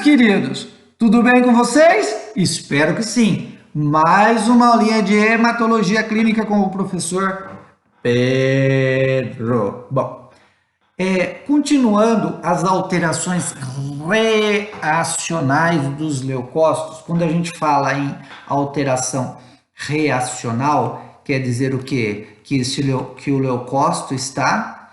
queridos, tudo bem com vocês? Espero que sim. Mais uma aulinha de hematologia clínica com o professor Pedro. Bom, continuando as alterações reacionais dos leucócitos, quando a gente fala em alteração reacional, quer dizer o quê? Que o leucócito está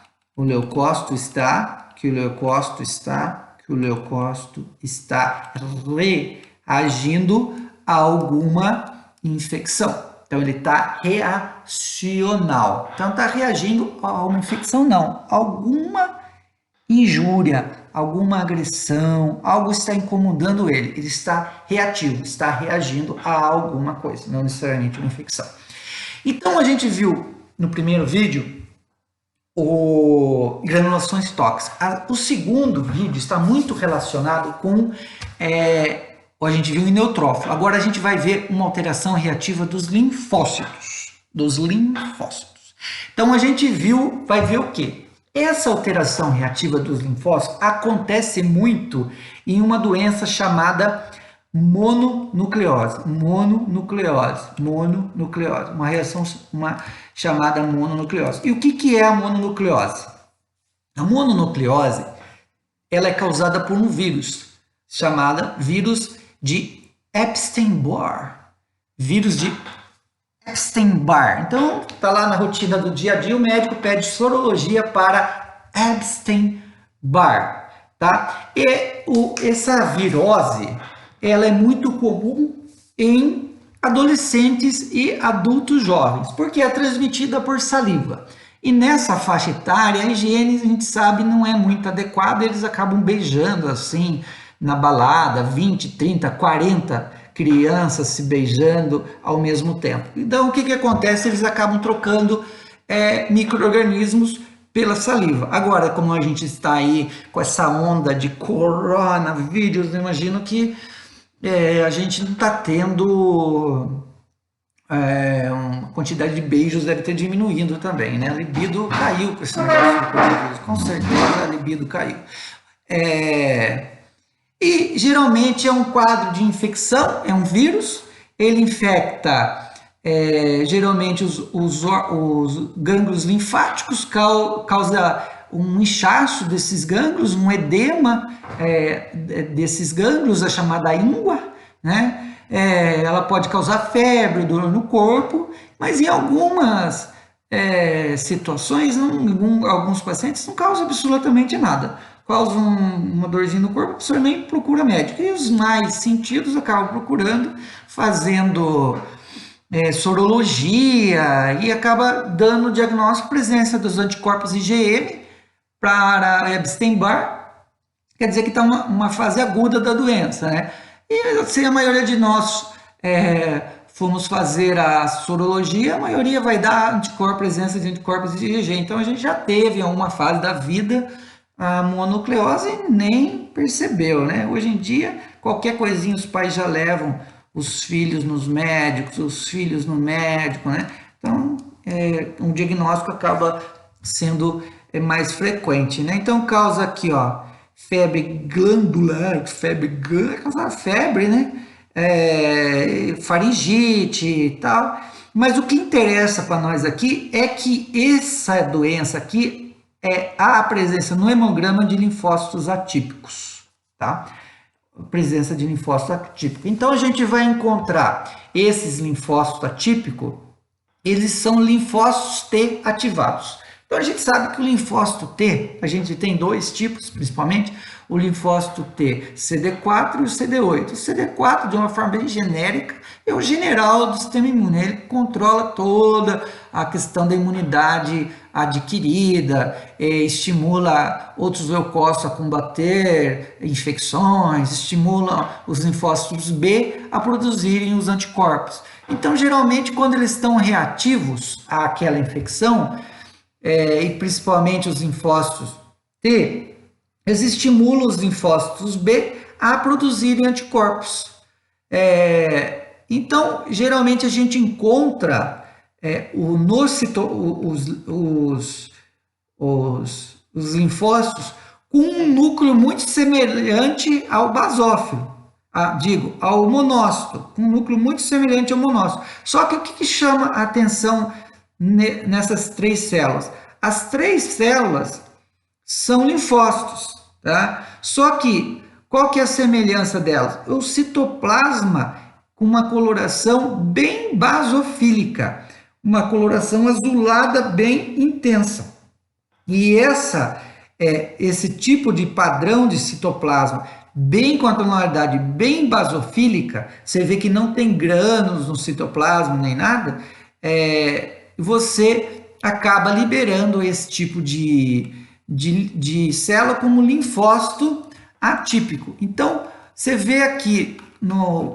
reagindo a alguma infecção. Então, ele está reacional. Então, está reagindo a uma infecção, não. Alguma injúria, alguma agressão, algo está incomodando ele. Ele está reativo, está reagindo a alguma coisa, não necessariamente uma infecção. Então, a gente viu no primeiro vídeo granulações tóxicas. O segundo vídeo está muito relacionado com a gente viu em neutrófilo. Agora a gente vai ver uma alteração reativa dos linfócitos. Então a gente vai ver o quê? Essa alteração reativa dos linfócitos acontece muito em uma doença chamada mononucleose. Uma reação chamada mononucleose. E o que é a mononucleose? A mononucleose ela é causada por um vírus chamado vírus de Epstein-Barr. Então, está lá na rotina do dia a dia, o médico pede sorologia para Epstein-Barr, tá? E essa virose, ela é muito comum em adolescentes e adultos jovens, porque é transmitida por saliva. E nessa faixa etária, a higiene, a gente sabe, não é muito adequada, eles acabam beijando assim, na balada, 20, 30, 40 crianças se beijando ao mesmo tempo. Então, o que acontece? Eles acabam trocando micro-organismos pela saliva. Agora, como a gente está aí com essa onda de coronavírus, eu imagino que a gente não está tendo... uma quantidade de beijos deve ter diminuindo também, né? A libido caiu com esse negócio do coronavírus, com certeza a libido caiu. E geralmente é um quadro de infecção, é um vírus, ele infecta geralmente os gânglios linfáticos, causa um inchaço desses gânglios, um edema desses gânglios, a chamada íngua, né? Ela pode causar febre, dor no corpo, mas em algumas situações, alguns pacientes não causa absolutamente nada. Causa uma dorzinha no corpo, a pessoa nem procura médico. E os mais sentidos acabam procurando, fazendo sorologia e acaba dando o diagnóstico presença dos anticorpos IgM para Epstein-Barr, quer dizer que está uma fase aguda da doença, né? E se a maioria de nós formos fazer a sorologia, a maioria vai dar presença de anticorpos IgG. Então a gente já teve em alguma fase da vida a mononucleose e nem percebeu, né? Hoje em dia, qualquer coisinha os pais já levam os filhos nos médicos, os filhos no médico, né? Então, um diagnóstico acaba sendo mais frequente, né? Então, causa aqui, ó, febre glandular, causa febre, né? Faringite e tal. Mas o que interessa para nós aqui é que essa doença aqui a presença no hemograma de linfócitos atípicos, tá? Presença de linfócito atípico. Então, a gente vai encontrar esses linfócitos atípicos, eles são linfócitos T ativados. Então, a gente sabe que o linfócito T, a gente tem dois tipos, principalmente, o linfócito T CD4 e o CD8. O CD4, de uma forma bem genérica, é o general do sistema imune. Ele controla toda a questão da imunidade adquirida, estimula outros leucócitos a combater infecções, estimula os linfócitos B a produzirem os anticorpos. Então, geralmente, quando eles estão reativos àquela infecção, e principalmente os linfócitos T, eles estimulam os linfócitos B a produzirem anticorpos. Então, geralmente a gente encontra os linfócitos com um núcleo muito semelhante ao basófilo, ao monócito, com um núcleo muito semelhante ao monócito. Só que o que chama a atenção nessas três células? As três células são linfócitos, tá? Só que qual que é a semelhança delas? O citoplasma com uma coloração bem basofílica, uma coloração azulada bem intensa. E esse tipo de padrão de citoplasma, bem com a tonalidade bem basofílica, você vê que não tem grânulos no citoplasma nem nada, você acaba liberando esse tipo de célula como linfócito atípico. Então, você vê aqui,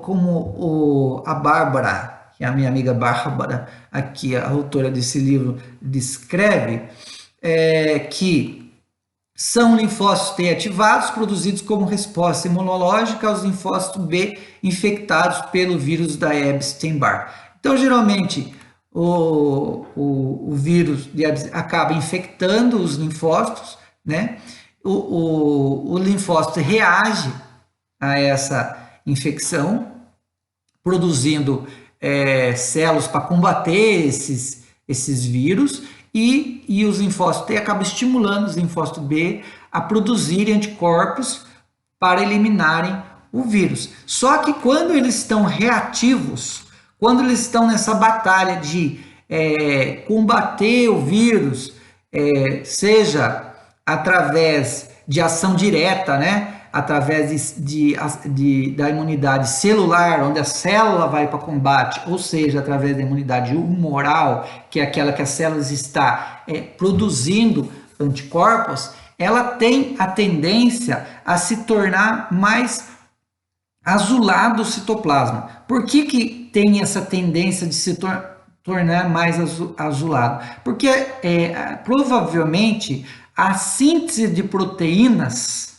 como a Bárbara, que é a minha amiga Bárbara, aqui a autora desse livro, descreve, que são linfócitos T ativados, produzidos como resposta imunológica aos linfócitos B infectados pelo vírus da Epstein-Barr. Então, geralmente, o vírus acaba infectando os linfócitos, né? O linfócito reage a essa infecção, produzindo células para combater esses vírus, e os linfócitos T acabam estimulando os linfócitos B a produzirem anticorpos para eliminarem o vírus. Só que quando eles estão reativos, quando eles estão nessa batalha de combater o vírus, seja através de ação direta, né? Através da imunidade celular, onde a célula vai para combate, ou seja, através da imunidade humoral, que é aquela que as células está produzindo anticorpos, ela tem a tendência a se tornar mais azulado o citoplasma. Por que tem essa tendência de se tornar mais azulado? Porque provavelmente a síntese de proteínas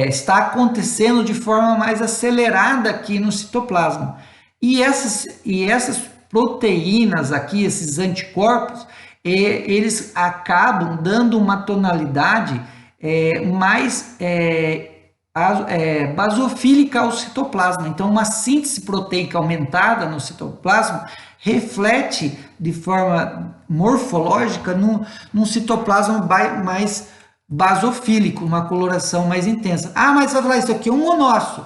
está acontecendo de forma mais acelerada aqui no citoplasma. E essas proteínas aqui, esses anticorpos, eles acabam dando uma tonalidade mais basofílica ao citoplasma. Então, uma síntese proteica aumentada no citoplasma reflete de forma morfológica num citoplasma mais basofílico, uma coloração mais intensa. Mas você vai falar, isso aqui é um monócito.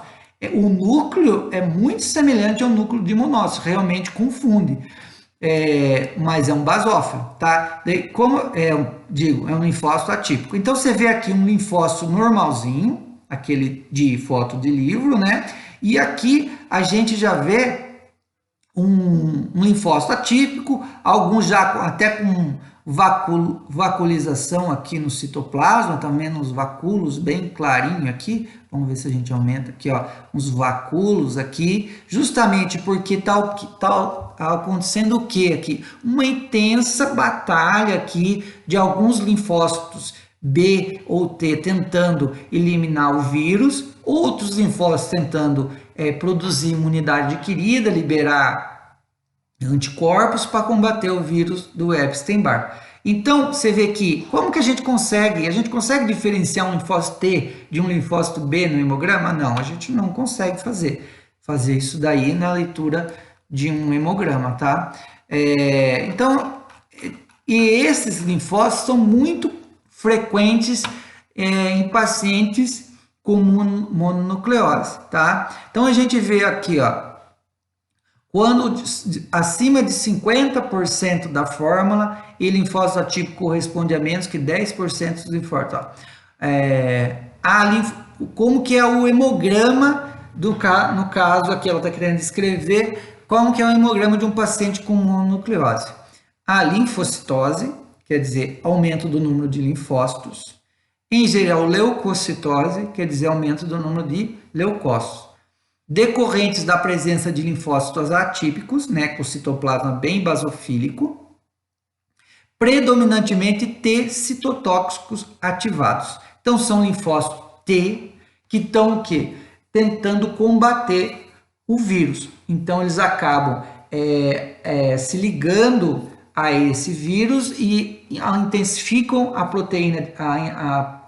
O núcleo é muito semelhante ao núcleo de monócito, realmente confunde. Mas é um basófilo, tá? Daí, como digo, é um linfócito atípico. Então, você vê aqui um linfócito normalzinho, aquele de foto de livro, né? E aqui a gente já vê um linfócito atípico, alguns já até com vaculização aqui no citoplasma, também nos vacúolos, bem clarinho aqui. Vamos ver se a gente aumenta aqui, ó, uns vacúolos aqui, justamente porque tá acontecendo o que aqui? Uma intensa batalha aqui de alguns linfócitos B ou T tentando eliminar o vírus, outros linfócitos tentando produzir imunidade adquirida, liberar anticorpos para combater o vírus do Epstein-Barr. Então, você vê que, como que a gente consegue? A gente consegue diferenciar um linfócito T de um linfócito B no hemograma? Não, a gente não consegue fazer isso daí na leitura de um hemograma, tá? Então, e esses linfócitos são muito frequentes em pacientes com mononucleose, tá? Então, a gente vê aqui, ó, quando acima de 50% da fórmula e linfócito atípico corresponde a menos que 10% dos linfócitos. Como que é o hemograma, no caso aqui ela está querendo descrever, como que é o hemograma de um paciente com mononucleose. A linfocitose, quer dizer, aumento do número de linfócitos. Em geral, leucocitose, quer dizer, aumento do número de leucócitos. Decorrentes da presença de linfócitos atípicos, né, com citoplasma bem basofílico, predominantemente T citotóxicos ativados. Então, são linfócitos T que estão o quê? Tentando combater o vírus. Então, eles acabam se ligando a esse vírus e intensificam a proteína,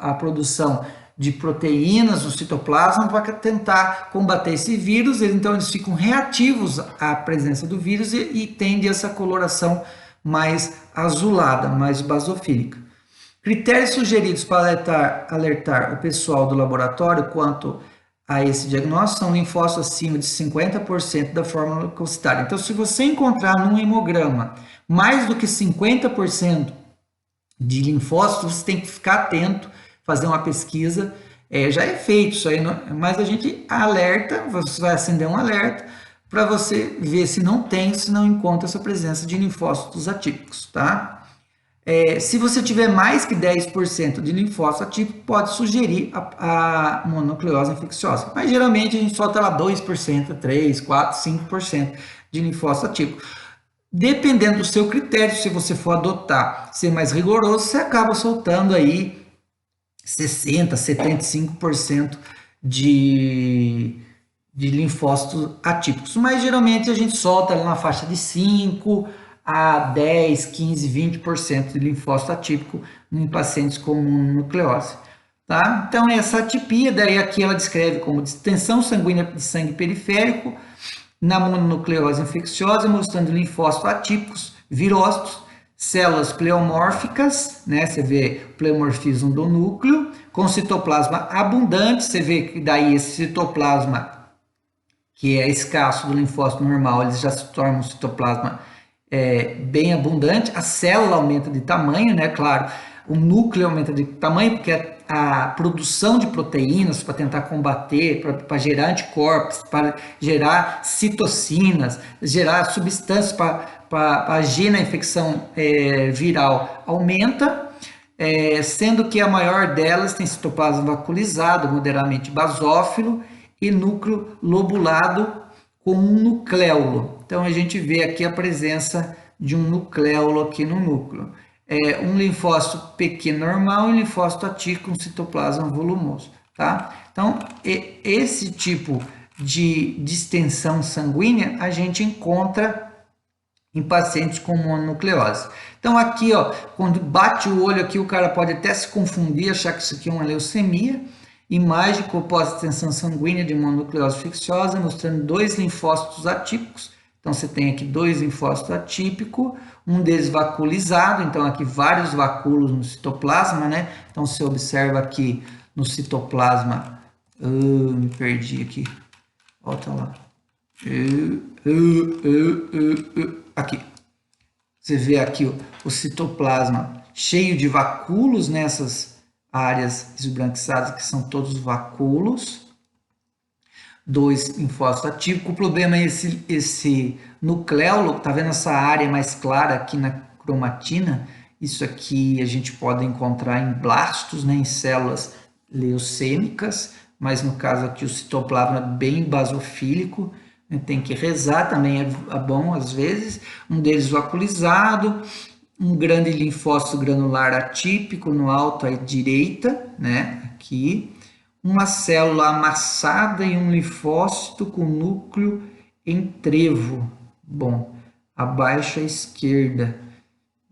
a produção de proteínas no citoplasma para tentar combater esse vírus. Então eles ficam reativos à presença do vírus e tende essa coloração mais azulada, mais basofílica. Critérios sugeridos para alertar o pessoal do laboratório quanto a esse diagnóstico são linfócitos acima de 50% da forma leucocitária. Então, se você encontrar num hemograma mais do que 50% de linfócitos, você tem que ficar atento, fazer uma pesquisa. Já é feito isso aí, mas a gente alerta, você vai acender um alerta para você ver se não tem, se não encontra essa presença de linfócitos atípicos, tá? Se você tiver mais que 10% de linfócito atípico, pode sugerir a mononucleose infecciosa. Mas geralmente a gente solta lá 2%, 3%, 4%, 5% de linfócito atípico. Dependendo do seu critério, se você for adotar ser mais rigoroso, você acaba soltando aí 60%, 75% de linfócitos atípicos. Mas geralmente a gente solta ali na faixa de 5% a 10, 15, 20% de linfócito atípico em pacientes com mononucleose. Tá? Então, essa atipia, daí aqui ela descreve como distensão sanguínea de sangue periférico na mononucleose infecciosa, mostrando linfócitos atípicos, virócitos, células pleomórficas, né? Você vê o pleomorfismo do núcleo, com citoplasma abundante, você vê que daí esse citoplasma, que é escasso do linfócito normal, eles já se tornam um citoplasma bem abundante, a célula aumenta de tamanho, né? Claro, o núcleo aumenta de tamanho, porque a produção de proteínas para tentar combater, para gerar anticorpos, para gerar citocinas, gerar substâncias para agir na infecção viral aumenta, sendo que a maior delas tem citoplasma vaculizado, moderadamente basófilo e núcleo lobulado com um nucléolo. Então a gente vê aqui a presença de um nucléolo aqui no núcleo. Um linfócito pequeno normal e um linfócito atípico com citoplasma volumoso, tá? Então, esse tipo de distensão sanguínea a gente encontra em pacientes com mononucleose. Então, aqui, ó, quando bate o olho aqui, o cara pode até se confundir, achar que isso aqui é uma leucemia. Imagem com pós-distensão sanguínea de mononucleose infecciosa, mostrando 2 linfócitos atípicos. Então, você tem aqui 2 linfócitos atípicos, um deles vaculizado, então aqui vários vacúolos no citoplasma, né? Então, você observa aqui no citoplasma, me perdi aqui, volta lá, aqui, você vê aqui o citoplasma cheio de vacúolos nessas áreas esbranquiçadas, que são todos vacúolos, 2 linfócitos atípicos. O problema é esse nucléolo, tá vendo essa área mais clara aqui na cromatina? Isso aqui a gente pode encontrar em blastos, né, em células leucêmicas, mas no caso aqui o citoplasma é bem basofílico, né, tem que rezar, também é bom às vezes. Um deles vaculizado, um grande linfócito granular atípico no alto à direita, né, aqui. Uma célula amassada e um linfócito com núcleo em trevo. Bom, abaixo à esquerda.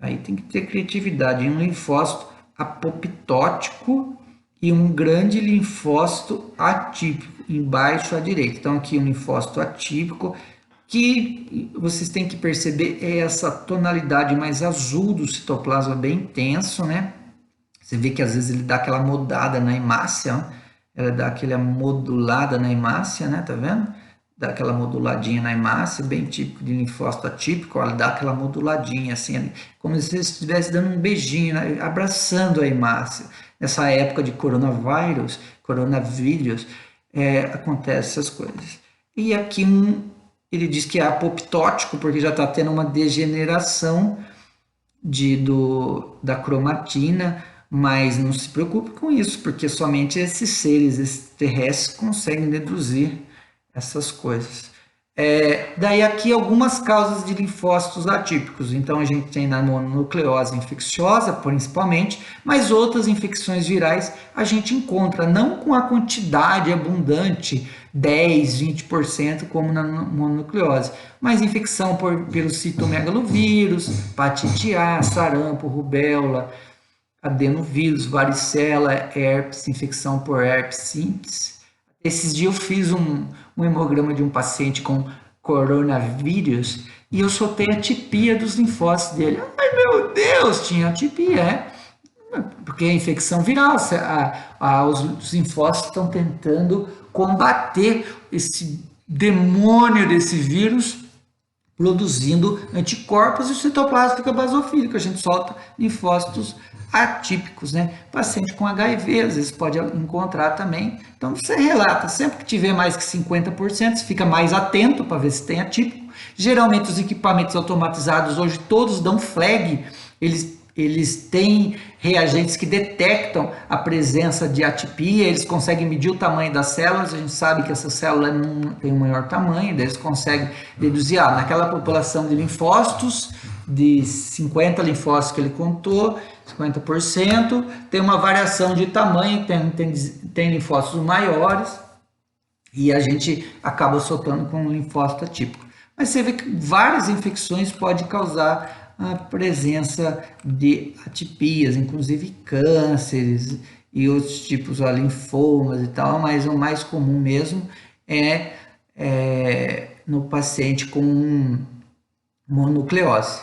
Aí tem que ter criatividade. Um linfócito apoptótico e um grande linfócito atípico embaixo à direita. Então, aqui um linfócito atípico, que vocês têm que perceber é essa tonalidade mais azul do citoplasma, bem intenso, né? Você vê que às vezes ele dá aquela modada na hemácia, ó. Ela dá aquela modulada na hemácia, né? Tá vendo? Dá aquela moduladinha na hemácia, bem típico de linfócito atípico. Ela dá aquela moduladinha, assim, como se estivesse dando um beijinho, né? Abraçando a hemácia. Nessa época de coronavírus, acontece essas coisas. E aqui ele diz que é apoptótico, porque já está tendo uma degeneração da cromatina, mas não se preocupe com isso, porque somente esses seres terrestres conseguem deduzir essas coisas. Daí aqui algumas causas de linfócitos atípicos. Então a gente tem na mononucleose infecciosa, principalmente, mas outras infecções virais a gente encontra, não com a quantidade abundante, 10, 20%, como na mononucleose, mas infecção pelo citomegalovírus, hepatite A, sarampo, rubéola, adenovírus, varicela, herpes, infecção por herpes simples. Esses dias eu fiz um hemograma de um paciente com coronavírus e eu soltei a tipia dos linfócitos dele. Ai, meu Deus, tinha atipia, porque é infecção viral, os linfócitos estão tentando combater esse demônio desse vírus, produzindo anticorpos, e o citoplasma fica basofílico, a gente solta linfócitos atípicos, né? Paciente com HIV, às vezes pode encontrar também. Então você relata, sempre que tiver mais que 50%, você fica mais atento para ver se tem atípico. Geralmente os equipamentos automatizados hoje todos dão flag, eles têm reagentes que detectam a presença de atipia, eles conseguem medir o tamanho das células, a gente sabe que essa célula não tem um maior tamanho, daí eles conseguem deduzir, naquela população de linfócitos, de 50 linfócitos que ele contou, 50%, tem uma variação de tamanho, tem linfócitos maiores, e a gente acaba soltando com um linfócito atípico. Mas você vê que várias infecções podem causar a presença de atipias, inclusive cânceres e outros tipos, linfomas e tal, mas o mais comum mesmo é no paciente com mononucleose.